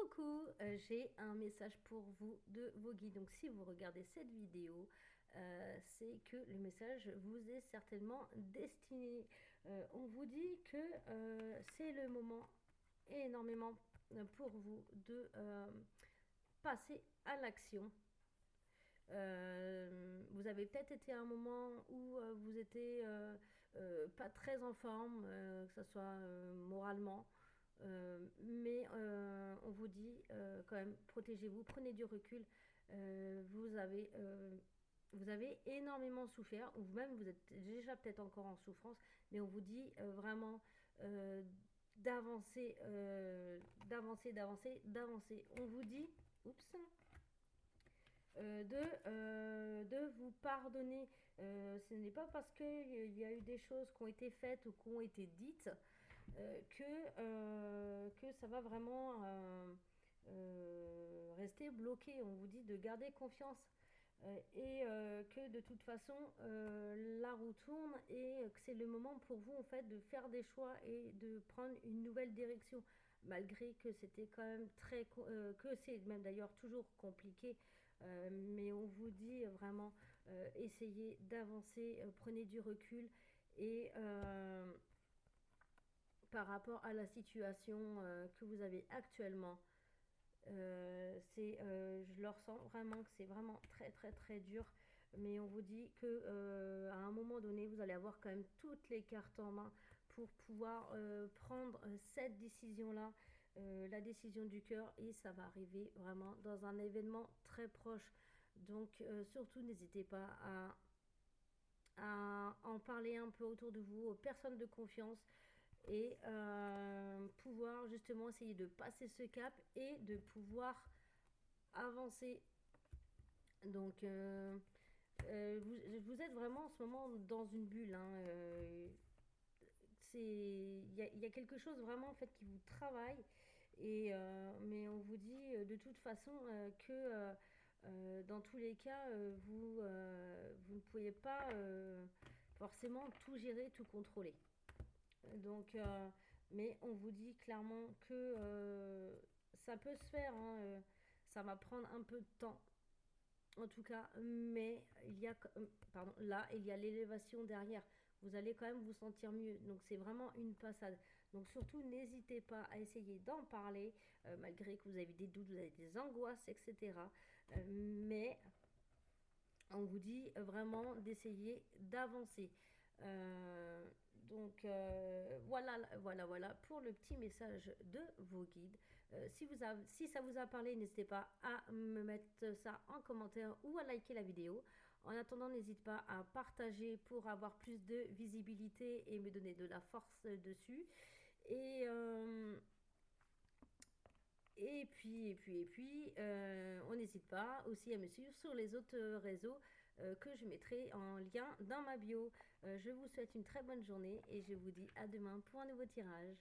Coucou, j'ai un message pour vous de vos guides. Donc si vous regardez cette vidéo, c'est que le message vous est certainement destiné. On vous dit que c'est le moment énormément pour vous de passer à l'action. Vous avez peut-être été à un moment où vous étiez pas très en forme, que ce soit moralement. Mais on vous dit quand même, protégez-vous, prenez du recul. Vous avez énormément souffert, ou même vous êtes déjà peut-être encore en souffrance, mais on vous dit vraiment euh, d'avancer. On vous dit, oups, de vous pardonner. Ce n'est pas parce qu'il y a eu des choses qui ont été faites ou qui ont été dites que ça va vraiment rester bloqué. On vous dit de garder confiance. Et que de toute façon la roue tourne et que c'est le moment pour vous en fait de faire des choix et de prendre une nouvelle direction, malgré que c'était quand même que c'est même d'ailleurs toujours compliqué. Mais on vous dit vraiment essayez d'avancer, prenez du recul et par rapport à la situation que vous avez actuellement. Je le ressens vraiment que c'est vraiment très très très dur, mais on vous dit que à un moment donné, vous allez avoir quand même toutes les cartes en main pour pouvoir prendre cette décision-là, la décision du cœur, et ça va arriver vraiment dans un événement très proche. Donc surtout, n'hésitez pas à en parler un peu autour de vous, aux personnes de confiance, et pouvoir justement essayer de passer ce cap et de pouvoir avancer. Donc, vous êtes vraiment en ce moment dans une bulle. Hein, il y a quelque chose vraiment en fait qui vous travaille. Mais on vous dit de toute façon que dans tous les cas, vous ne pouvez pas forcément tout gérer, tout contrôler. Donc, mais on vous dit clairement que ça peut se faire. Hein, ça va prendre un peu de temps, en tout cas. Mais pardon, là, il y a l'élévation derrière. Vous allez quand même vous sentir mieux. Donc, c'est vraiment une passade. Donc, surtout, n'hésitez pas à essayer d'en parler, malgré que vous avez des doutes, vous avez des angoisses, etc. Mais on vous dit vraiment d'essayer d'avancer. Voilà pour le petit message de vos guides. Si ça vous a parlé, n'hésitez pas à me mettre ça en commentaire ou à liker la vidéo. En attendant, n'hésite pas à partager pour avoir plus de visibilité et me donner de la force dessus. Et, euh, et puis, on n'hésite pas aussi à me suivre sur les autres réseaux que je mettrai en lien dans ma bio. Je vous souhaite une très bonne journée et je vous dis à demain pour un nouveau tirage.